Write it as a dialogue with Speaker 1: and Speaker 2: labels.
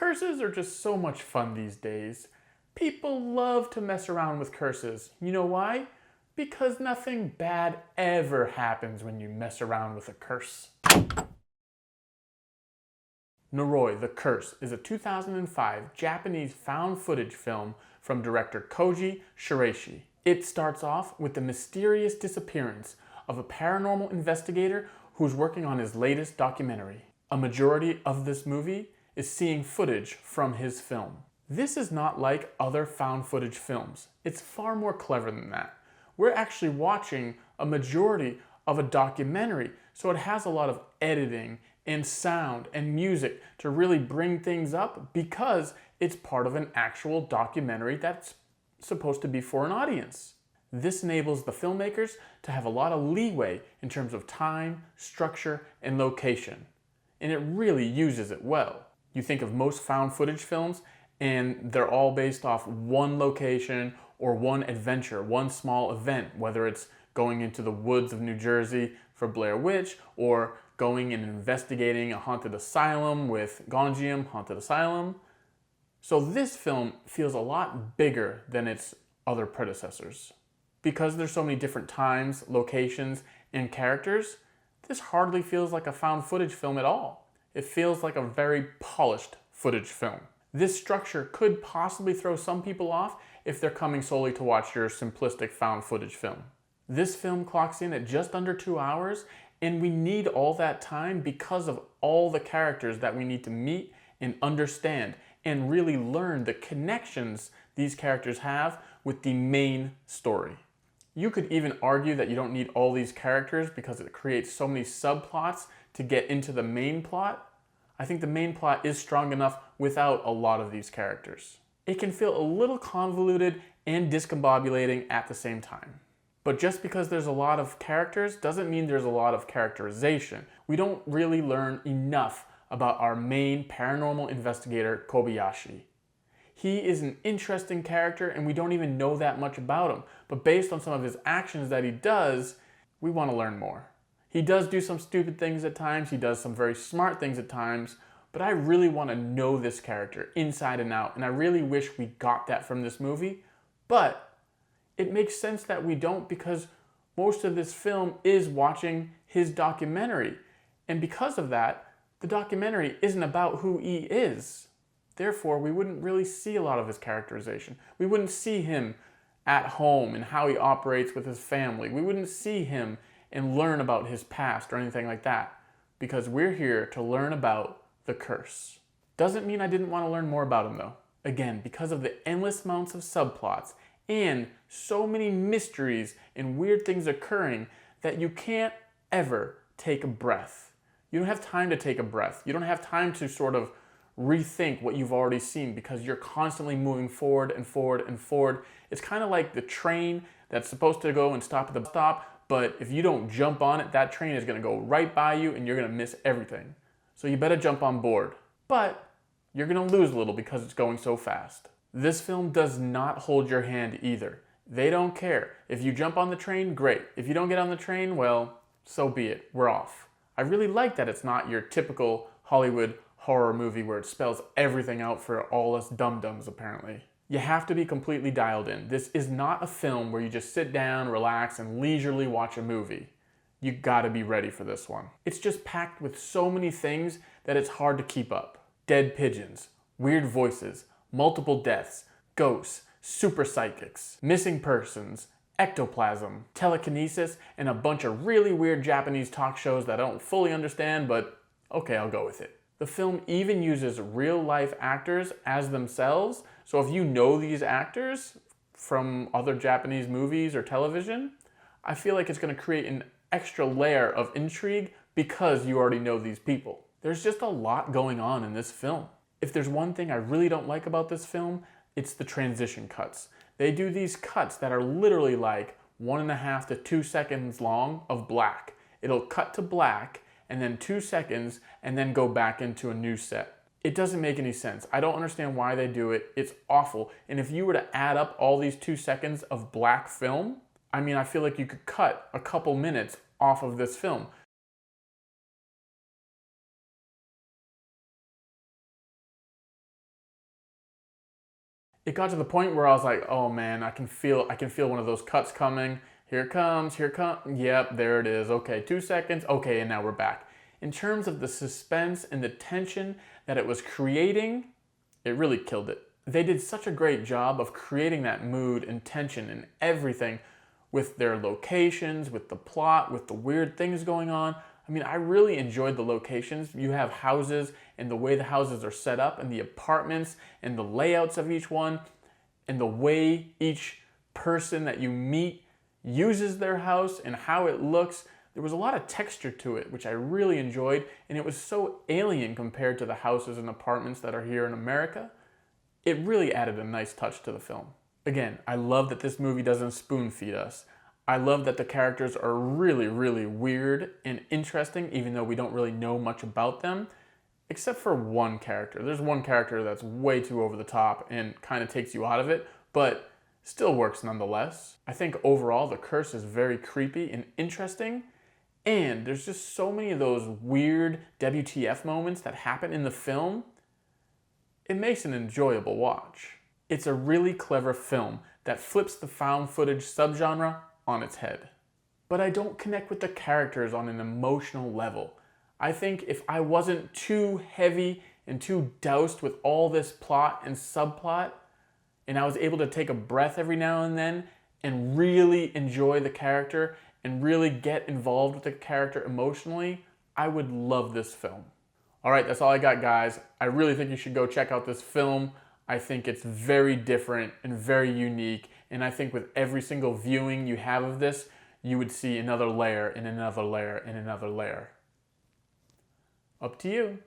Speaker 1: Curses are just so much fun these days. People love to mess around with curses. You know why? Because nothing bad ever happens when you mess around with a curse. Noroi, The Curse is a 2005 Japanese found footage film from director Koji Shiraishi. It starts off with the mysterious disappearance of a paranormal investigator who's working on his latest documentary. A majority of this movie is seeing footage from his film. This is not like other found footage films. It's far more clever than that. We're actually watching a majority of a documentary, so it has a lot of editing and sound and music to really bring things up because it's part of an actual documentary that's supposed to be for an audience. This enables the filmmakers to have a lot of leeway in terms of time, structure, and location. And it really uses it well. You think of most found footage films and they're all based off one location or one adventure, one small event, whether it's going into the woods of New Jersey for Blair Witch or going and investigating a haunted asylum with Gonjiam Haunted Asylum. So this film feels a lot bigger than its other predecessors. Because there's so many different times, locations, and characters, this hardly feels like a found footage film at all. It feels like a very polished footage film. This structure could possibly throw some people off if they're coming solely to watch your simplistic found footage film. This film clocks in at just under 2 hours, and we need all that time because of all the characters that we need to meet and understand and really learn the connections these characters have with the main story. You could even argue that you don't need all these characters because it creates so many subplots to get into the main plot. I think the main plot is strong enough without a lot of these characters. It can feel a little convoluted and discombobulating at the same time. But just because there's a lot of characters doesn't mean there's a lot of characterization. We don't really learn enough about our main paranormal investigator, Kobayashi. He is an interesting character and we don't even know that much about him. But based on some of his actions that he does, we want to learn more. He does do some stupid things at times, he does some very smart things at times, but I really want to know this character inside and out, and I really wish we got that from this movie. But it makes sense that we don't because most of this film is watching his documentary. And because of that, the documentary isn't about who he is. Therefore, we wouldn't really see a lot of his characterization. We wouldn't see him at home and how he operates with his family. We wouldn't see him and learn about his past or anything like that because we're here to learn about the curse. Doesn't mean I didn't want to learn more about him though. Again, because of the endless amounts of subplots and so many mysteries and weird things occurring that you can't ever take a breath. You don't have time to take a breath. You don't have time to sort of rethink what you've already seen because you're constantly moving forward and forward and forward. It's kind of like the train that's supposed to go and stop at the stop, but if you don't jump on it, that train is going to go right by you and you're going to miss everything. So you better jump on board. But you're going to lose a little because it's going so fast. This film does not hold your hand either. They don't care. If you jump on the train, great. If you don't get on the train, well, so be it. We're off. I really like that it's not your typical Hollywood horror movie where it spells everything out for all us dum-dums apparently. You have to be completely dialed in. This is not a film where you just sit down, relax, and leisurely watch a movie. You gotta be ready for this one. It's just packed with so many things that it's hard to keep up. Dead pigeons, weird voices, multiple deaths, ghosts, super psychics, missing persons, ectoplasm, telekinesis, and a bunch of really weird Japanese talk shows that I don't fully understand, but okay, I'll go with it. The film even uses real-life actors as themselves, so if you know these actors from other Japanese movies or television, I feel like it's going to create an extra layer of intrigue because you already know these people. There's just a lot going on in this film. If there's one thing I really don't like about this film, it's the transition cuts. They do these cuts that are literally like 1.5 to 2 seconds long of black. It'll cut to black and then 2 seconds and then go back into a new set. It doesn't make any sense. I don't understand why they do it. It's awful. And if you were to add up all these 2 seconds of black film, I mean, I feel like you could cut a couple minutes off of this film. It got to the point where I was like, oh man, I can feel one of those cuts coming. Here it comes, here it comes. Yep, there it is. Okay, 2 seconds. Okay, and now we're back. In terms of the suspense and the tension that it was creating, it really killed it. They did such a great job of creating that mood and tension and everything with their locations, with the plot, with the weird things going on. I mean, I really enjoyed the locations. You have houses and the way the houses are set up and the apartments and the layouts of each one and the way each person that you meet uses their house and how it looks. There was a lot of texture to it, which I really enjoyed, and it was so alien compared to the houses and apartments that are here in America. It really added a nice touch to the film. Again, I love that this movie doesn't spoon feed us. I love that the characters are really, really weird and interesting, even though we don't really know much about them, except for one character. There's one character that's way too over the top and kind of takes you out of it, but still works nonetheless. I think overall the curse is very creepy and interesting, and there's just so many of those weird WTF moments that happen in the film. It makes an enjoyable watch. It's a really clever film that flips the found footage subgenre on its head. But I don't connect with the characters on an emotional level. I think if I wasn't too heavy and too doused with all this plot and subplot, and I was able to take a breath every now and then and really enjoy the character and really get involved with the character emotionally, I would love this film. All right, that's all I got, guys. I really think you should go check out this film. I think it's very different and very unique, and I think with every single viewing you have of this, you would see another layer and another layer and another layer. Up to you.